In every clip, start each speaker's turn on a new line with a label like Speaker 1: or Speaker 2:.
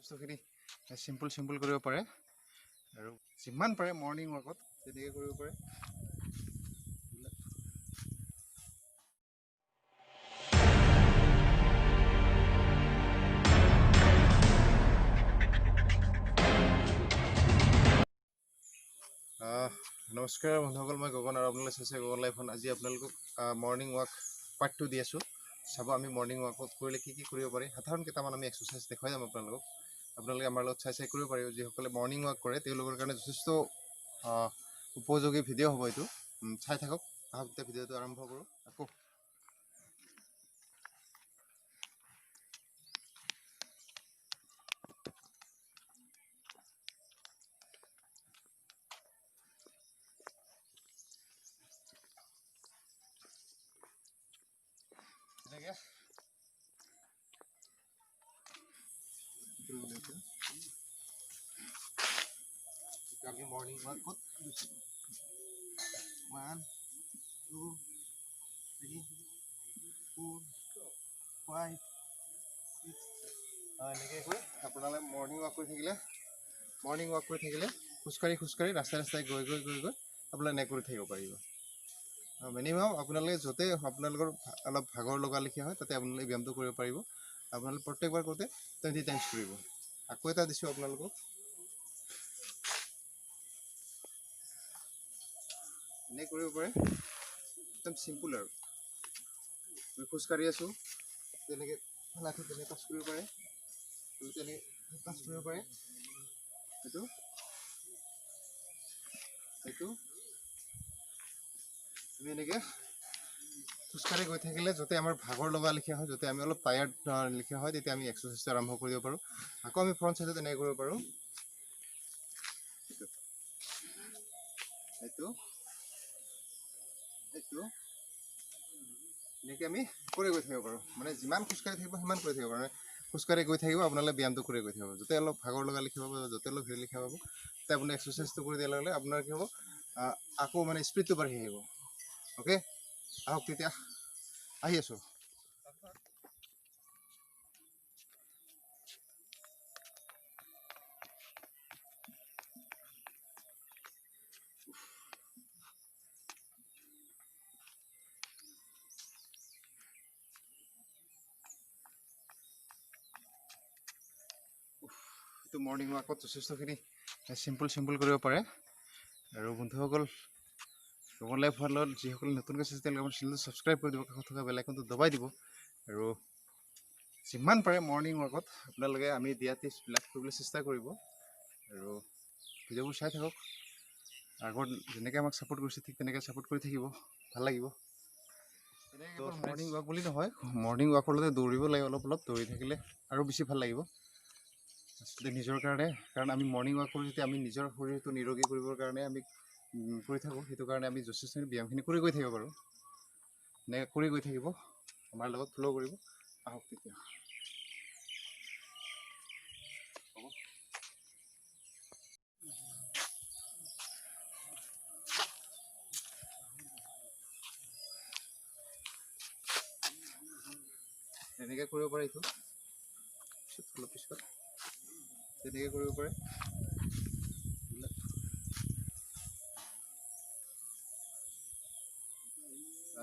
Speaker 1: বস্তুখিনি চিম্পল কৰিব পাৰে আৰু যিমান পাৰে মৰ্ণিং ৱাকত তেনেকৈ কৰিব পাৰে। নমস্কাৰ বন্ধুসকল, মই গগন আৰু আপোনালোকে চাইছে গগন লাইফত। আজি আপোনালোকক মৰ্ণিং ৱাক পাৰ্ট 2 দি আছোঁ। চাব আমি মৰ্ণিং ৱাকত কৰিলে কি কৰিব পাৰি। সাধাৰণ কেইটামান আমি এক্সাৰচাইজ দেখুৱাই যাম আপোনালোকে আমাৰ লগত চাই কৰিব পাৰিব। যিসকলে মৰ্ণিং ৱাক কৰে তেওঁলোকৰ কাৰণে যথেষ্ট উপযোগী ভিডিঅ' হ'ব এইটো। চাই থাকক, আহক এতিয়া ভিডিঅ'টো আৰম্ভ কৰোঁ। আকৌ এনেকৈ আমি মৰ্ণিং ৱাকত 1 2 3 4 5 6 এনেকৈ কৰি আপোনালোকে মৰ্ণিং ৱাক কৰি থাকিলে খোজকাঢ়ি ৰাস্তাই গৈ আপোনালোকে এনেকৈ কৰি থাকিব পাৰিব। মিনিমাম আপোনালোকে য'তে আপোনালোকৰ অলপ ভাগৰ লগা লেখীয়া হয় তাতে আপোনালোকে ব্যায়ামটো কৰিব পাৰিব। আপোনালোকে প্ৰত্যেকবাৰ কৰোঁতে 20 টাইমছ কৰিব। আকৌ এটা দিছোঁ আপোনালোকক, এনেকৈ কৰিব পাৰে। একদম চিম্পুল আৰু আমি খোজকাঢ়ি আছোঁ তেনেকৈ লাঠি তেনেকৈ টাচ কৰিব পাৰে, তেনেকৈ টাচ কৰিব পাৰে। এইটো আমি এনেকৈ খোজকাঢ়ি গৈ থাকিলে য'তে আমাৰ ভাগৰ লগা লেখীয়া হয়, য'তে আমি অলপ টায়াৰ্ড লেখীয়া হয়, তেতিয়া আমি এক্সাৰচাইজটো আৰম্ভ কৰিব পাৰোঁ। আকৌ আমি ফ্ৰণ্ট চাইডত এনেকৈ কৰিব পাৰোঁ। এইটো এনেকৈ আমি কৰি গৈ থাকিব পাৰোঁ। মানে যিমান খোজকাঢ়ি থাকিব সিমান কৰি থাকিব পাৰোঁ। খোজকাঢ়ি গৈ থাকিব, আপোনালোকে ব্যায়ামটো কৰি গৈ থাকিব। য'তে অলপ ভাগৰ লগা লিখিব পাব, য'তে অলপ ভিৰ লিখিব পাব, তেতিয়া আপুনি এক্সাৰচাইজটো কৰি দিয়াৰ লগে লগে আপোনাৰ কি হ'ব, আকৌ মানে স্পীডটো বাঢ়ি আহিব। অ'কে, আহক তেতিয়া আহি আছোঁ। এইটো মৰ্ণিং ৱাকত যথেষ্টখিনি চিম্পল কৰিব পাৰে। আৰু বন্ধুসকল, গগন লাইফ হোৱাৰ লগত যিসকলে নতুনকৈ চাইছে তেওঁলোকে আমাৰ চেনেলটো ছাবস্ক্ৰাইব কৰি দিব, কাষত থকা বেল আইকনটো দবাই দিব। আৰু যিমান পাৰে মৰ্ণিং ৱাকত আপোনালোকে আমি দিয়া টিপছবিলাক কৰিবলৈ চেষ্টা কৰিব। আৰু ভিডিঅ'বোৰ চাই থাকক। আগত যেনেকৈ আমাক ছাপোৰ্ট কৰিছে ঠিক তেনেকৈ ছাপোৰ্ট কৰি থাকিব, ভাল লাগিব। তেনেকৈ মৰ্ণিং ৱাক বুলি নহয়, মৰ্ণিং ৱাকৰ লগতে দৌৰিব লাগে। অলপ দৌৰি থাকিলে আৰু বেছি ভাল লাগিব নিজৰ কাৰণে। কাৰণ আমি মৰ্ণিং ৱাক কৰোঁ যেতিয়া আমি নিজৰ শৰীৰটো নিৰোগী কৰিবৰ কাৰণে আমি কৰি থাকোঁ। সেইটো কাৰণে আমি যথেষ্টখিনি ব্যায়ামখিনি কৰি গৈ থাকিব পাৰোঁ। এনেকৈ কৰি গৈ থাকিব, আমাৰ লগত ফ'ল' কৰিব। আহক তেতিয়া এনেকৈ কৰিব পাৰে। এইটো অলপ পিছত তেনেকৈ কৰিব পাৰে।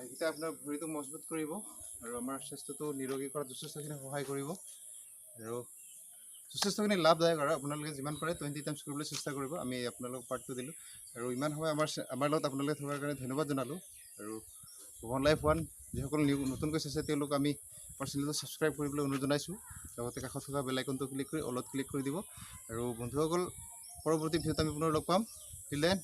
Speaker 1: এইকেইটা আপোনাৰ ভৰিটো মজবুত কৰিব আৰু আমাৰ স্বাস্থ্যটো নিৰোগী কৰাত যথেষ্টখিনি সহায় কৰিব আৰু যথেষ্টখিনি লাভদায়ক। আৰু আপোনালোকে যিমান পাৰে 20 টাইমছ কৰিবলৈ চেষ্টা কৰিব। আমি আপোনালোকক পাৰ্টটো দিলোঁ আৰু ইমান সময় আমাৰ লগত আপোনালোকে থকাৰ কাৰণে ধন্যবাদ জনালোঁ। আৰু গগন লাইফ 1 যিসকল নতুনকৈ চাইছে তেওঁলোক আমি আমাৰ চেনেলটো ছাবস্ক্ৰাইব কৰিবলৈ অনুৰোধ জনাইছোঁ। লগতে কাষত থকা বেল আইকনটো ক্লিক কৰি অলপ ক্লিক কৰি দিব। আৰু বন্ধুসকল, পৰৱৰ্তী ভিডিঅ'ত আমি পুনৰ লগ পাম। Till then.